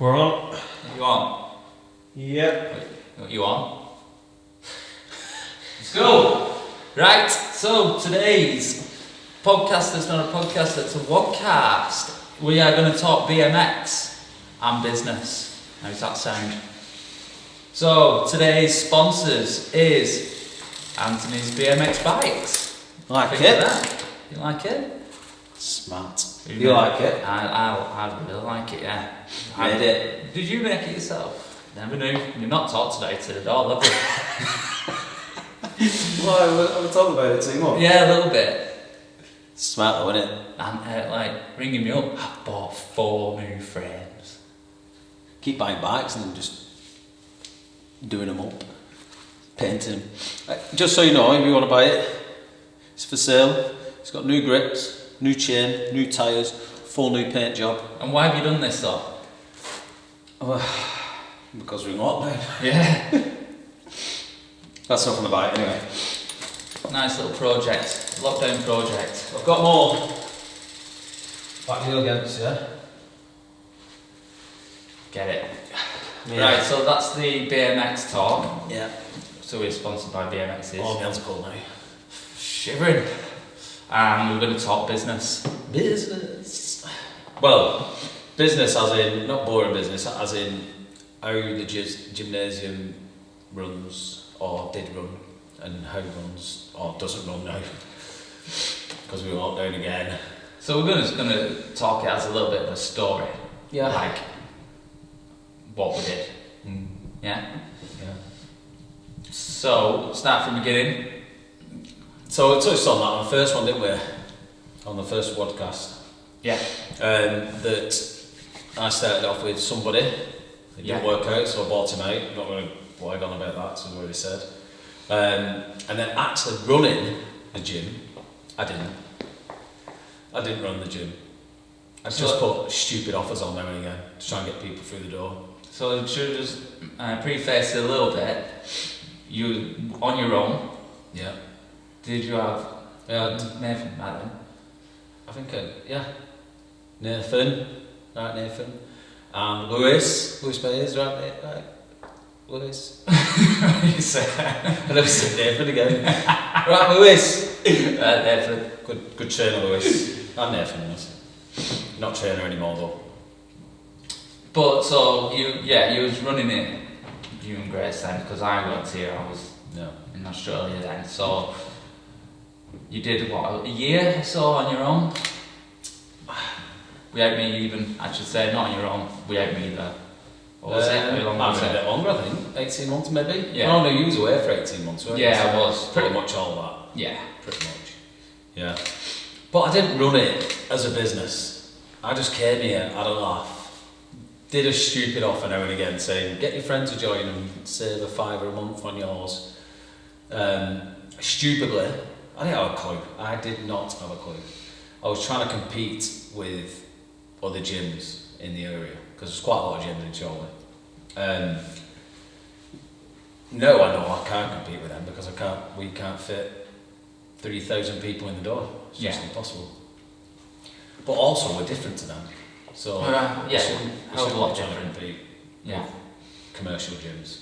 We're on. Are you on? Yep. Wait, you on? Let's go! Right, so today's podcast is not a podcast, it's a Wodcast. We are going to talk BMX and business. How does that sound? So, today's sponsors is Anthony's BMX Bikes. Like Think it? of that. You like it? Smart. You like it? I really like it, yeah. Made it. Did you make it yourself? Never knew. You've not talked today to the door, have you? Well, we talking about it too much. Yeah, a little bit. Smart though, isn't it? And like ringing me up, I bought 4 new frames. Keep buying bikes and then just doing them up, painting them. Just so you know, if you want to buy it, it's for sale. It's got new grips, new chain, new tyres, full new paint job. And why have you done this though? Because we're in lockdown. Yeah. That's not on the bike anyway. Nice little project, lockdown project. I've got more. Back wheel against, yeah? Get it. Yeah. Right, so that's the BMX talk. Yeah. So we're sponsored by BMXs. All my hands are cold now. Shivering. And we're going to talk business. Business. Well, business as in, not boring business, as in how the gymnasium runs or did run and how it runs or doesn't run now. Because we walked down again. So we're just going to talk it as a little bit of a story. Yeah. Like what we did. Yeah? Yeah. So, start from the beginning. So we touched on that on the first one, didn't we? On the first Wodcast. Yeah. That I started off with somebody. It didn't work out, so I bought him out. I'm not going to blag on about that, so I've already said. And then actually running the gym, I didn't run the gym. I just put stupid offers on there and again to try and get people through the door. So, should I just preface it a little bit? You, on your own, Yeah. did you have Yeah. Nathan back then? I think, yeah. Nathan. And Lewis Bayes, right? Lewis. You say I never said Nathan again. Right, Lewis. Nathan. Good trainer, Lewis. And Nathan is. Not trainer anymore though. But so you was running it, you and Grace then, because I worked here. I was in Australia then. So you did what, a year or so on your own? Without me even, I should say, not on your own. Without me there. What was it? How long was a it? bit longer, I think. 18 months maybe. Yeah. Oh no, you was away for 18 months, weren't you? Yeah, So I was. pretty much all that. Yeah. Pretty much. Yeah. But I didn't run it as a business. I just came here, had a laugh, did a stupid offer now and again saying, get your friend to join and save a £5 a month on yours. Stupidly, I didn't have a clue. I did not have a clue. I was trying to compete with other gyms in the area, because there's quite a lot of gyms in Chorley. No, I know I can't compete with them because we can't fit 3,000 people in the door. It's just impossible. But also we're different to them. So Yeah, hell of a lot different. compete Yeah. with commercial gyms.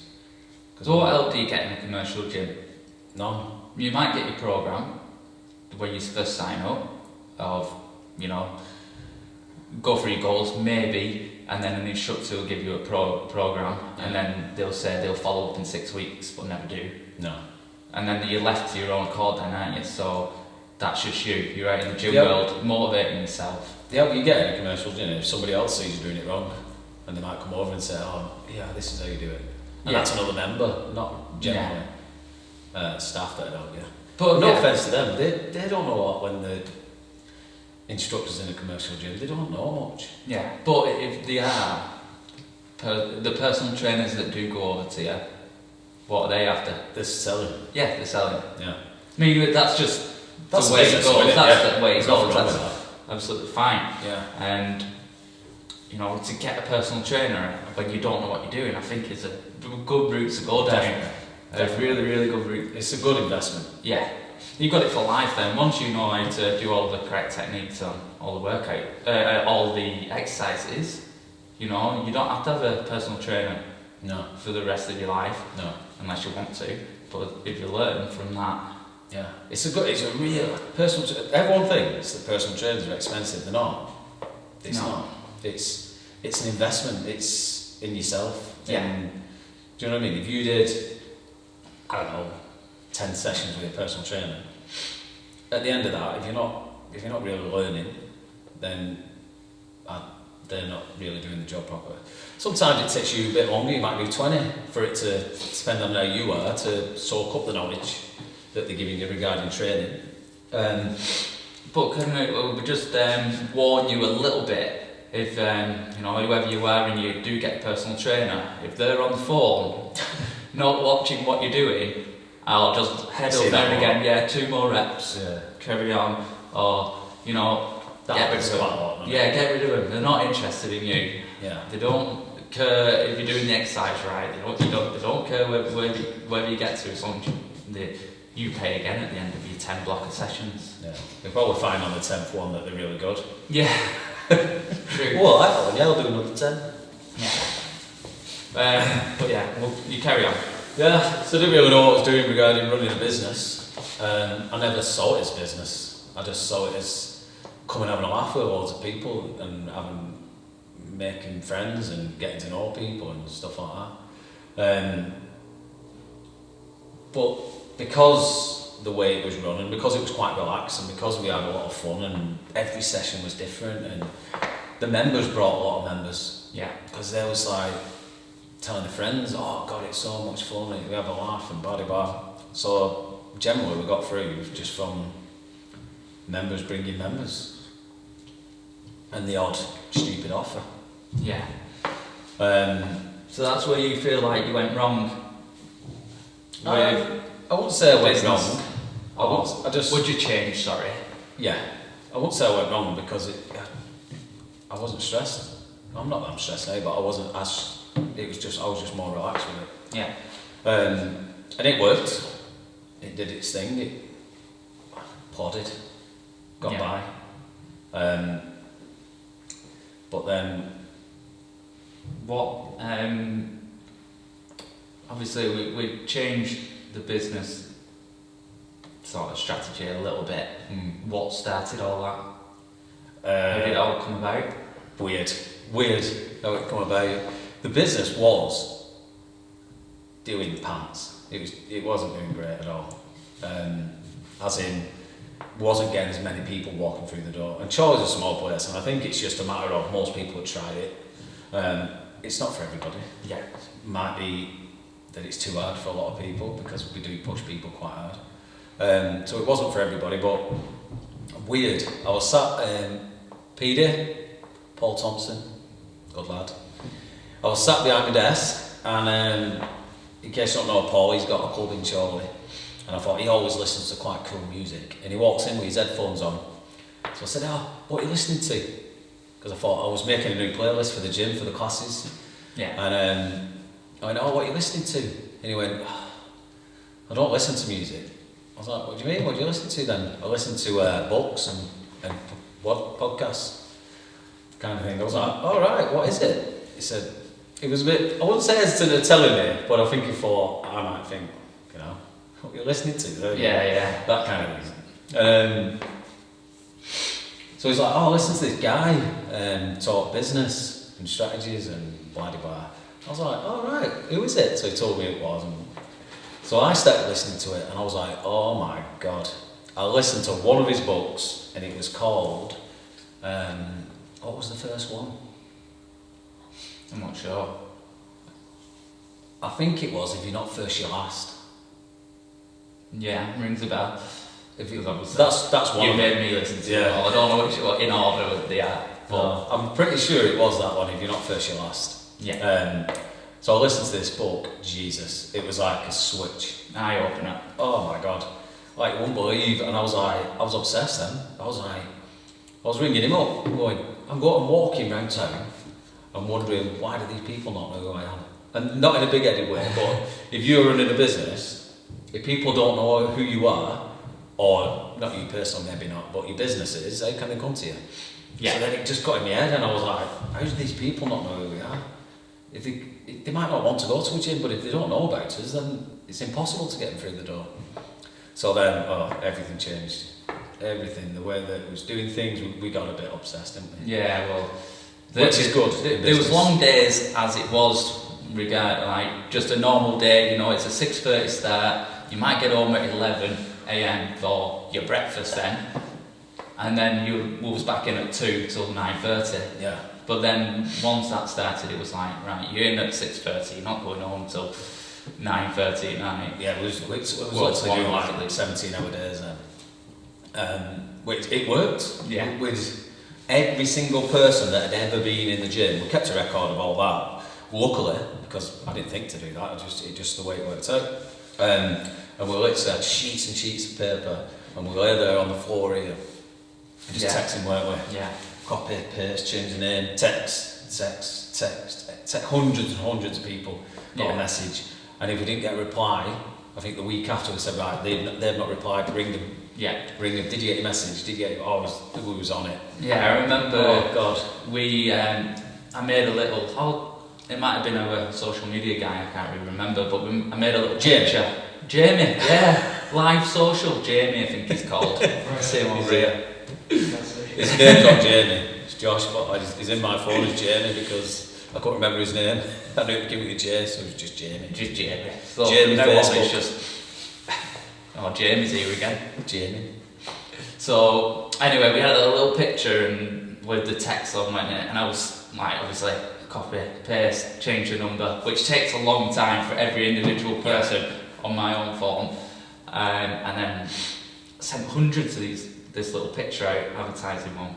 So what help do you get in a commercial gym? None. You might get your program when you first sign up of, go for your goals maybe, and then an instructor will give you a program, and then they'll say they'll follow up in 6 weeks, but never do. No. And then you're left to your own accord then, aren't you? So that's just you. You're out in the gym world, motivating yourself. The help you get in a commercial gym, if somebody else sees you doing it wrong, and they might come over and say, oh yeah, this is how you do it. And that's another member, not generally staff that help you. But no offence to them, they don't know what when the instructors in a commercial gym, they don't know much. Yeah, but if they are, the personal trainers that do go over to you, what are they after? They're selling. Yeah, they're selling. Yeah. I mean, that's just That's the way it business, goes. isn't it? That's the way it There's nothing goes. wrong That's with that. absolutely fine. Yeah. And to get a personal trainer when you don't know what you're doing, I think is a good route to go down. A really, really good route. It's a good investment. Yeah. You've got it for life then. Once you know how to do all the correct techniques on all the workout, all the exercises, You know, you don't have to have a personal trainer No. for the rest of your life, No. unless you want to. But if you learn from that, Yeah. It's a real personal. Everyone thinks that personal trainers are expensive. They're not. It's No. not. It's an investment. It's in yourself. Yeah. Do you know what I mean? If you did, I don't know, 10 sessions with a personal trainer, at the end of that, if you're not really learning, then they're not really doing the job properly. Sometimes it takes you a bit longer. You might do 20 for it to depend on how you are to soak up the knowledge that they're giving you regarding training. But can we just warn you a little bit? If whoever you are and you do get a personal trainer, if they're on the phone, not watching what you're doing, I'll just head up there again. Yeah, 2 more reps. Yeah. Carry on, or That happens quite a lot. Yeah, get rid of them. They're not interested in you. Yeah. They don't care if you're doing the exercise right. They don't care where you get to. As long as you pay again at the end of your 10 block of sessions. Yeah. You'll probably find on the 10th one that they're really good. Yeah. True. Well, I'll do another 10. Yeah. But yeah, you carry on. Yeah, so I didn't really know what I was doing regarding running a business. I never saw it as business. I just saw it as coming and having a laugh with loads of people and making friends and getting to know people and stuff like that. But because the way it was run and because it was quite relaxed and because we had a lot of fun and every session was different and the members brought a lot of members. Yeah. Because they was like telling their friends, oh God, it's so much fun, we have a laugh and blah, blah, blah. So generally we got through just from members bringing members and the odd stupid offer. Yeah. So that's where you feel like you went wrong. I wouldn't say I went business. wrong. Would you change? Sorry. Yeah, I wouldn't say I went wrong because I wasn't stressed. I'm not that I'm stressed now, but I wasn't as. I was just more relaxed with it. Yeah. And it worked. It did its thing. It plodded, got by. But then, what? Obviously, we changed the business sort of strategy a little bit. What started all that? How did it all come about? Weird how it come about. The business was doing pants. It wasn't doing great at all. As in, wasn't getting as many people walking through the door. And Chorley's a small place, and I think it's just a matter of most people have tried it. It's not for everybody. Yeah. Might be that it's too hard for a lot of people because we do push people quite hard. So it wasn't for everybody, but weird. I was sat, PD, Paul Thompson, good lad. I was sat behind my desk, and in case you don't know Paul, he's got a club in Chorley, and I thought he always listens to quite cool music, and he walks in with his headphones on. So I said, what are you listening to? Because I thought I was making a new playlist for the gym, for the classes. Yeah. And I went, what are you listening to? And he went, I don't listen to music. I was like, what do you mean? What do you listen to then? I listen to books and podcasts, kind of thing. I was like, all right, what is it? He said, it was a bit, I wouldn't say hesitant at telling me, but I think he thought, I might think, what you're listening to. Yeah. That kind of thing. So he's like, listen to this guy talk business and strategies and blah, blah, blah. I was like, right, who is it? So he told me it was. And so I started listening to it and I was like, oh my God. I listened to one of his books and it was called, what was the first one? I'm not sure. I think it was If You're Not First, You're Last. Yeah, rings a bell. That's one. You made me listen to it all. I don't know what in order they are. But I'm pretty sure it was that one, If You're Not First, You're Last. Yeah. So I listened to this book, Jesus, it was like a switch. Eye opener. Oh my God. Like, wouldn't believe, and I was obsessed then. I was ringing him up, going, I'm walking around town, I'm wondering, why do these people not know who I am? And not in a big-headed way, but if you're running a business, if people don't know who you are, or not you personally, maybe not, but your businesses, how can they come to you? Yeah. So then it just got in my head, and I was like, how do these people not know who we are? If they might not want to go to a gym, but if they don't know about us, then it's impossible to get them through the door. So then, everything changed. Everything, the way that it was doing things, we got a bit obsessed, didn't we? Yeah, well, which is good. There was long days as it was, like just a normal day. It's a 6:30 start. You might get home at 11 a.m. for your breakfast then, and then you was back in at 2 till 9:30. Yeah. But then once that started, it was like, right, you're in at 6:30. You're not going home till 9:30 at night. Yeah, it was literally doing like 17-hour days then. Which it worked. Yeah. With every single person that had ever been in the gym, we kept a record of all that. Luckily, because I didn't think to do that, it just the way it worked out. And we literally had sheets and sheets of paper, and we lay there on the floor here, just texting, weren't we? Yeah. Copy, paste, change the name, text, hundreds and hundreds of people got a message, and if we didn't get a reply, I think the week after we said, right, they've not replied, ring them. Yeah. Ring them. Did you get your message? Did you get? We was on it. Yeah, I remember. Oh God. I made a little. It might have been our social media guy. I can't really remember, but I made a little picture. Jamie. Yeah. Live social. Jamie, I think he's called. Same over here. His name's not Jamie. It's Josh, but he's in my phone as Jamie because I couldn't remember his name. I knew it began with a J, so it was just Jamie. Just Jamie. So Jamie Facebook. It's just. Oh, Jamie's here again. Jamie. So anyway, we had a little picture and with the text on it, and I was like, obviously, copy, paste, change the number, which takes a long time for every individual person on my own phone, and then sent hundreds of this little picture out, advertising one.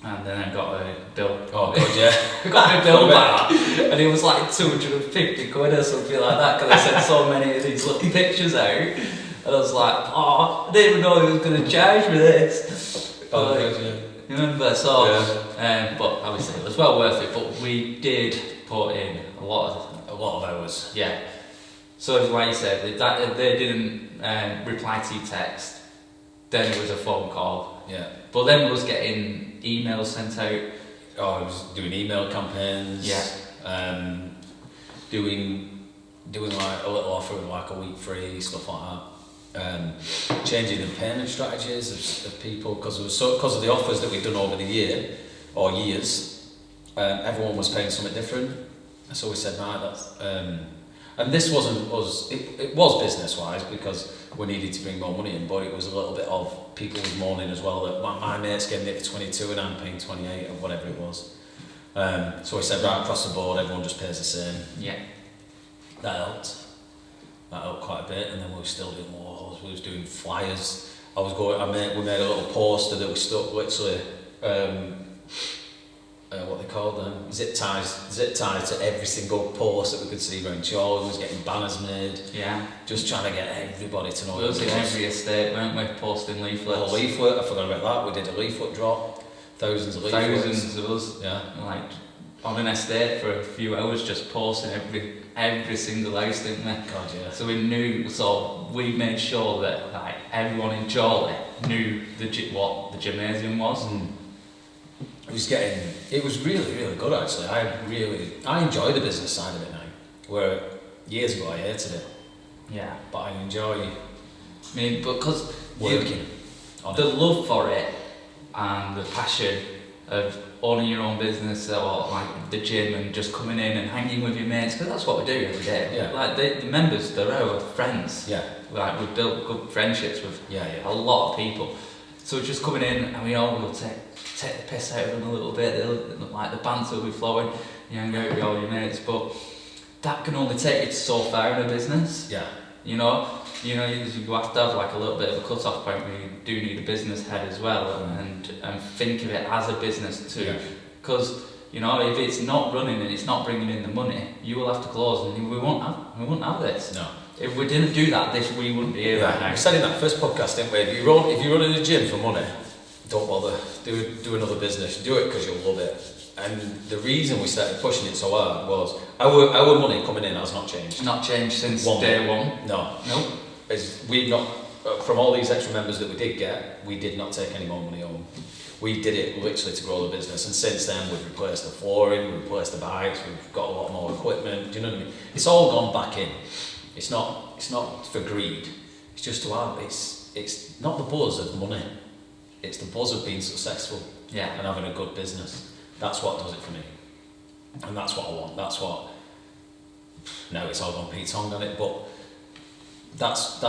And then I got a bill. Oh God, yeah. I got my bill back, and it was like 250 quid or something like that because I sent so many of these little pictures out. And I was like, I didn't even know he was going to charge me this. Oh, God, yeah. You remember? So, but obviously it was well worth it. But we did put in a lot of hours. Yeah. So like you said, they didn't reply to your text. Then it was a phone call. Yeah. But then we was getting emails sent out. Oh, I was doing email campaigns. Yeah. Doing like a little offer of like a week free, stuff like that. Changing the payment strategies of people because of the offers that we've done over the years, everyone was paying something different. So we said, nah, that's and this wasn't us. It was business wise because we needed to bring more money in, but it was a little bit of people was moaning as well that my mate's getting it for 22 and I'm paying 28 or whatever it was. So we said, right, across the board, everyone just pays the same. Yeah. That helped quite a bit, and then we were still doing more. We was doing flyers. We made a little poster that we stuck literally, what they called them, zip ties to every single post that we could see around Chorley. We was getting banners made. Yeah. Just trying to get everybody to know. We was in every estate, weren't we, posting leaflets? A leaflet, I forgot about that. We did a leaflet drop. Thousands of leaflets. Thousands of us. Yeah. Like on an estate for a few hours just posting every single house, didn't we? God, yeah. So we made sure that like everyone in Chorley knew what the gymnasium was. It was really, really good actually. I enjoy the business side of it now. Where years ago I hated it. Yeah. But I enjoy because working on the it. love for it and the passion of owning your own business or like the gym and just coming in and hanging with your mates, because that's what we do every day. Yeah. Like the members, they're our friends. Yeah. Like we've built good friendships with Yeah. a lot of people. So just coming in and we all will take the piss out of them a little bit. Like the banter will be flowing, you hang out with all your mates, but that can only take you so far in a business. Yeah. You have to have like a little bit of a cut-off point where you do need a business head as well, and think of it as a business too. Because if it's not running and it's not bringing in the money, you will have to close, and we won't have this. No. If we didn't do that, we wouldn't be here right now. We said in that first podcast, didn't we? If you're running a gym for money, don't bother. Do another business. Do it because you'll love it. And the reason we started pushing it so hard was our money coming in has not changed. Not changed since Day one. No. Nope. We've not from all these extra members that we did get, we did not take any more money home. We did it literally to grow the business, and since then we've replaced the flooring, we've replaced the bikes, we've got a lot more equipment. Do you know what I mean? It's all gone back in. It's not for greed. It's just to have. It's not the buzz of money. It's the buzz of being successful and having a good business. That's what does it for me, and that's what I want. That's what. Now it's all gone Pete Tong on it, but that's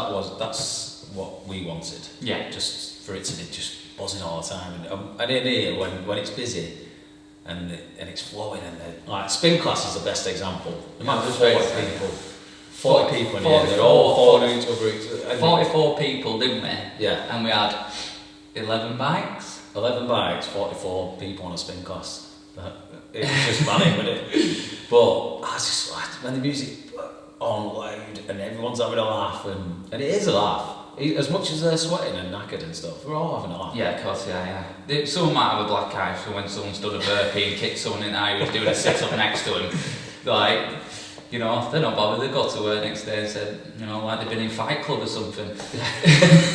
what we wanted. Yeah. Just for it to be just buzzing all the time, and in here when it's busy and it's flowing, and like spin class is the best example. There might be 40 people. 40 people in here, they're all following each other. 44 people, didn't we? Yeah. And we had 11 bikes. 11 bikes, 44 people on a spin class. It was just manic, wasn't it? But I just when the music on loud and everyone's having a laugh, and it is a laugh. As much as they're sweating and knackered and stuff, we're all having a laugh. Yeah, of course, yeah. Someone might have a black eye for when someone's done a burpee and kicked someone in the eye who's doing a sit-up next to him. Like, you know, they're not bothered. They got to work next day and said, you know, like they've been in Fight Club or something.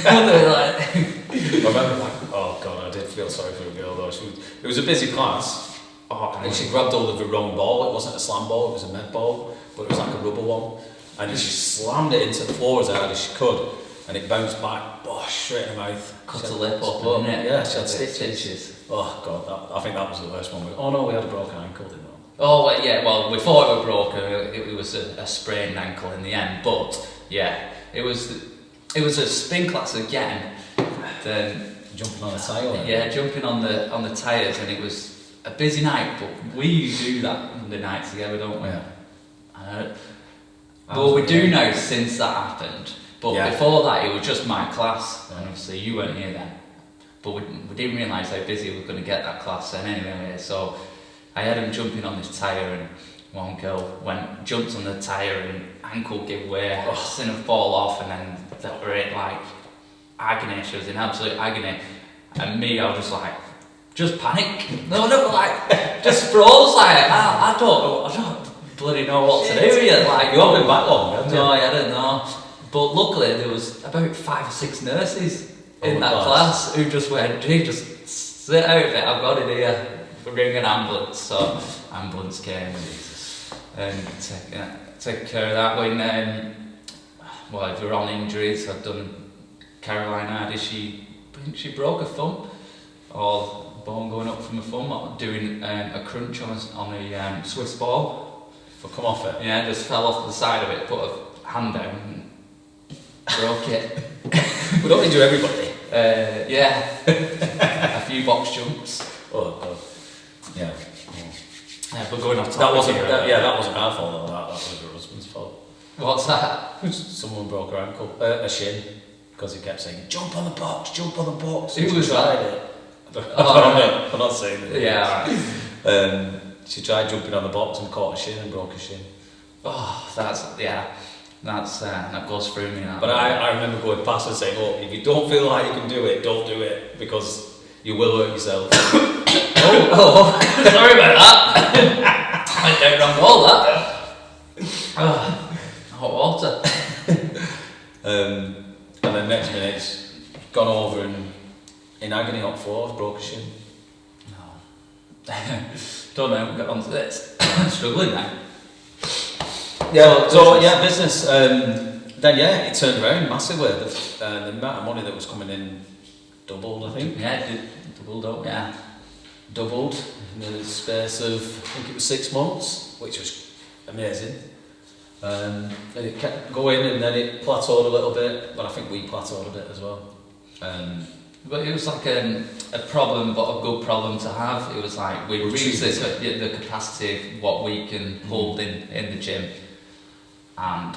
They're like... I remember, like, oh God, I did feel sorry for a girl though. It was a busy class, and she grabbed hold of the wrong ball. It wasn't a slam ball, it was a med ball, but it was like a rubber one. And she slammed it into the floor as hard as she could, and it bounced back, straight in her mouth. Cut her lip open, didn't it? Yeah, she had stitches. Oh God, I think that was the worst one. Oh no, we had a broken ankle, didn't we? Oh, well, yeah, well, we thought it was broken. It was a sprained ankle in the end, but yeah, it was a spin class again. Then jumping on a tyre. Yeah, jumping on the tyres, and it was a busy night. But we do that Monday night together, don't we? Yeah. Well, we do now since that happened. But before that, it was just my class, and obviously you weren't here then. But we didn't realise how busy we were going to get that class then anyway. So I had him jumping on this tyre, and one girl jumped on the tyre and ankle gave way, seen her fall off, and then that were it, like agony. She was in absolute agony, and me, I was just like, just panic. No, like just froze. Like I don't bloody know what to do here. Like you haven't been back long, haven't you? No, I didn't know. But luckily there was about 5 or 6 nurses in that class who just went, "Gee, just sit out of it. I've got it here. Ring an ambulance." So ambulance came and take care of that. When if you're on injuries, I've done Caroline had she broke her thumb, or bone going up from her thumb, doing a crunch on a Swiss ball. Come off it. Yeah, just fell off the side of it, put her hand down and broke it. We don't injure everybody. Yeah. A few box jumps. Oh God. Yeah. Yeah, but going off topic. That wasn't our fault though. That was her husband's fault. What's that? Someone broke her ankle, a shin, because he kept saying, "Jump on the box, jump on the box." Who was that? I'm not saying that. Yeah. Right. She tried jumping on the box and caught her shin and broke her shin. Oh, that goes through me now. But I remember going past and saying, "Look, if you don't feel like you can do it, don't do it, because you will hurt yourself." oh, sorry about that. I went down wrong hole, that. Hot water. And then next minute, it's gone over and in agony on floor, broke her shin. No. Don't know, we'll get on to this. Struggling now. Yeah, so business. Then it turned around massively. The amount of money that was coming in doubled, I think. Yeah, it did. Doubled up, yeah. Doubled in the space of, I think it was 6 months, which was amazing. And it kept going, and then it plateaued a little bit, but I think we plateaued a bit as well. But it was like a problem, but a good problem to have. It was like we reached the capacity of what we can hold in the gym, and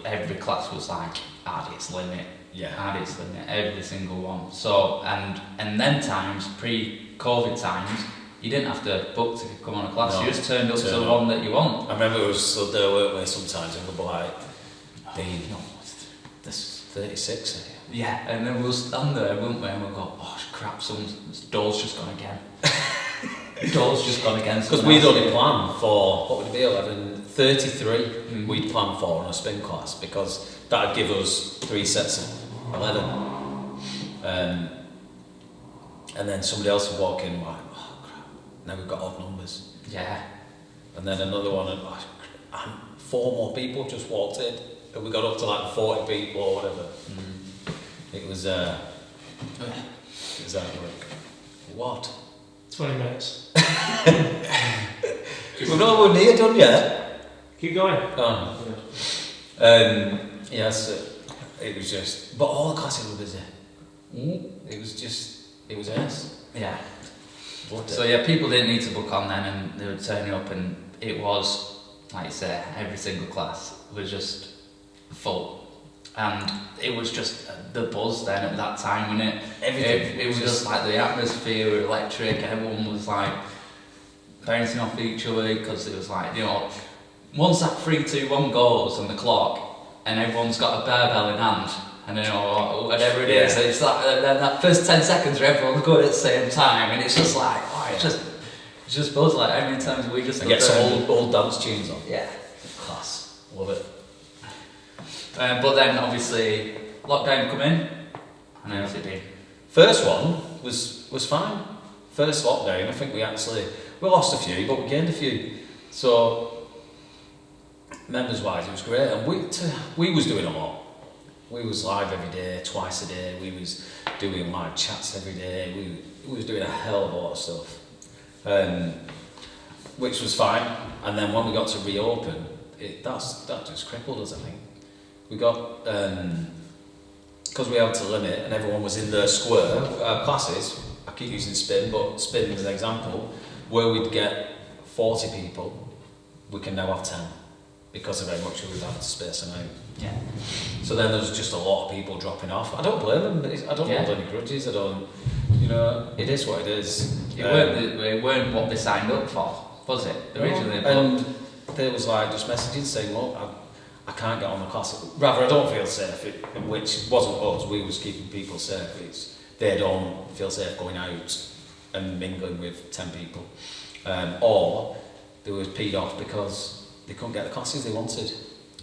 every class was like at its limit. Yeah. At its limit, every single one. So and then times pre-COVID times, you didn't have to book to come on a class. You just turned up to the one that you want. I remember it was stood there, weren't we, sometimes, and we'd be like, this 36. Yeah, and then we'll stand there, won't we, and we'll go, oh crap, someone's door's just gone again. Door's just gone again. Because we'd only planned for, what would it be, 11:33 we'd planned for on a spin class, because that would give us 3 sets of 11. And then somebody else would walk in, like, oh crap, now we've got odd numbers. Yeah. And then another one, and 4 more people just walked in, and we got up to like 40 people or whatever. It was hard work. What? 20 minutes. We're not near done yet. Keep going. Oh. Yes, it was just, but all the classes were busy. It was ace. Yeah. Loved it. So yeah, people didn't need to book on then, and they were turning up, and it was, like you say, every single class was just full. And it was just the buzz then at that time, wasn't it? Everything. It was just like the atmosphere was electric, everyone was like bouncing off each other, because it was like, you know, once that 3, 2, 1 goes on the clock, and everyone's got a barbell in hand, and you know, whatever it is, it's like that first 10 seconds where everyone's going at the same time, and it's just like, oh, it's just buzz, like how many times we just and get some old dance tunes on. Yeah. Class. Love it. But then obviously lockdown come in, and how's it been? First one was fine. First lockdown, I think we lost a few, but we gained a few. So members wise, it was great, and we was doing a lot. We was live every day, twice a day. We was doing live chats every day. We was doing a hell of a lot of stuff, which was fine. And then when we got to reopen, that just crippled us, I think. We got, because we had to limit and everyone was in their square, classes, I keep using spin, but spin as an example, where we'd get 40 people, we can now have 10, because of how much we've had to space them out. Yeah. So then there's just a lot of people dropping off. I don't blame them, I don't hold any grudges, it is what it is. It weren't what they signed up for, was it? Originally, and there was like just messaging saying, look, I can't get on the class. Rather, I don't feel safe, which wasn't us. We was keeping people safe. They don't feel safe going out and mingling with 10 people. Or they were peed off because they couldn't get the classes they wanted,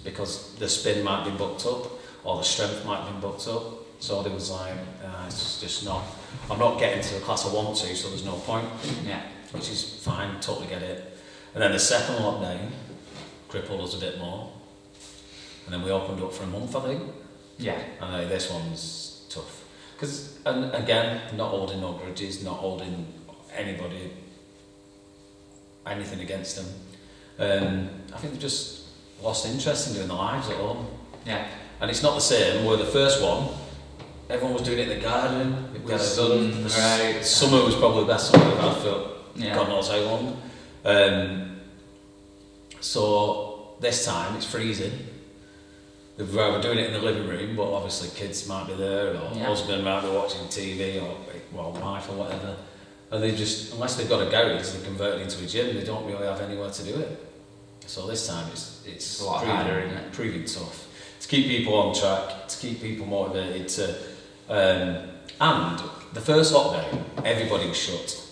because the spin might be booked up or the strength might have been booked up. So they was like, it's just not, I'm not getting to the class I want to, so there's no point. Yeah. Which is fine, totally get it. And then the second lockdown crippled us a bit more. And then we opened up for a month, I think. Yeah. And this one's tough. And again, not holding no grudges, not holding anything against them. I think they've just lost interest in doing the lives at home. Yeah. And it's not the same, where the first one, everyone was doing it in the garden. We had sun, right. Summer was probably the best summer we've had for God knows how long. So this time it's freezing. We're doing it in the living room, but obviously kids might be there, or husband might be watching TV, or wife or whatever. And they just, unless they've got a garage, they convert it into a gym, they don't really have anywhere to do it. So this time it's a lot harder, isn't it? Proving tough. To keep people on track, to keep people motivated, and the first lockdown, everybody was shut.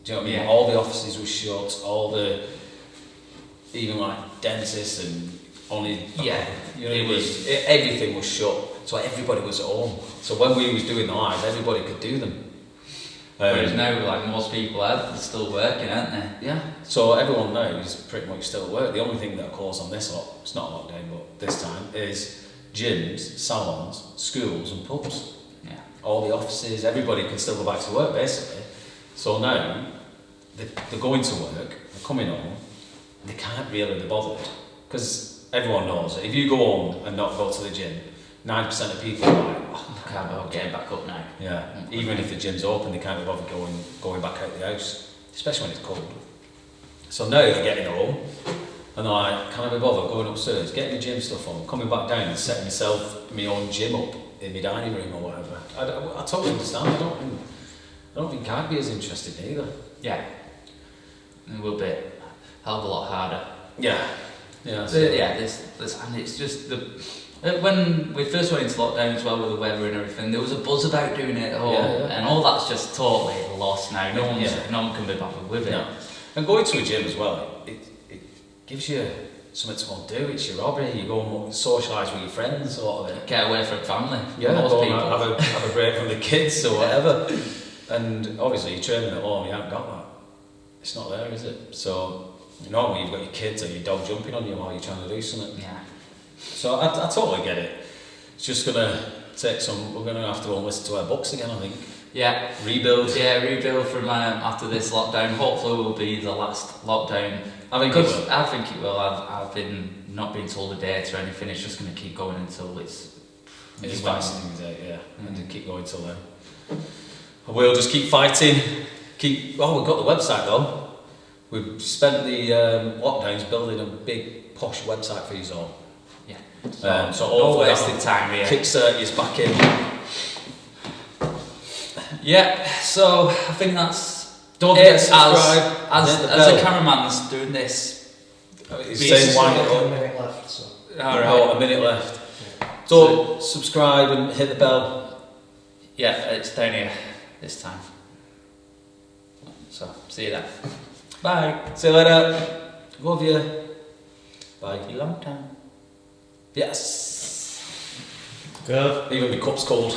Do you know what I mean? Yeah. All the offices were shut, even like dentists and everything was shut, so everybody was at home. So when we was doing the live, everybody could do them. Whereas now, like most people they're still working, aren't they? Yeah. So everyone now is pretty much still at work. The only thing that closed on this it's not lockdown, but this time, is gyms, salons, schools and pubs. Yeah. All the offices, everybody can still go back to work basically. So now, they're going to work, they're coming home, they can't really be bothered. Because everyone knows that if you go home and not go to the gym, 90% of people are like, I can't bother getting back up now. Yeah, even if the gym's open, they can't be bothered going back out the house, especially when it's cold. So now they're getting home, and they're like, can I be bothered going upstairs, getting my gym stuff on, coming back down and setting my own gym up in my dining room or whatever. I totally understand. I don't think I'd be as interested either. Yeah. It will be a hell of a lot harder. Yeah. Yeah. This and it's just when we first went into lockdown as well with the weather and everything, there was a buzz about doing it at home, and all that's just totally lost now. No one can be bothered with it. No. And going to a gym as well, it gives you something to go and do. It's your hobby. You go and socialise with your friends, sort of it. Get away from family. Yeah, most go people. and have a break from the kids or whatever. And obviously, you're training at home. You haven't got that. It's not there, is it? So normally you've got your kids or your dog jumping on you while you're trying to do something. Yeah. So I totally get it. It's just gonna take some. We're gonna have to go and listen to our books again, I think. Yeah. Rebuild. Yeah, rebuild from after this lockdown. Hopefully, will be the last lockdown. I think it will. I think it will. I've been not been told a date or anything. It's just going to keep going until it's. It's fascinating, yeah. And to keep going till then. We'll just keep fighting. We've got the website though. We've spent the lockdowns building a big posh website for you all. Yeah. So no wasted time here. Kickstart is back in. Yeah. So I think that's. Don't forget to subscribe. As the cameraman's doing this. It's saying wind it a up. minute left, so. All right. Oh, a minute left. So subscribe and hit the bell. Yeah, it's down here this time. So see you then. Bye. See you later. Love you. Bye. Long time. Yes. Good. Even my cup's cold.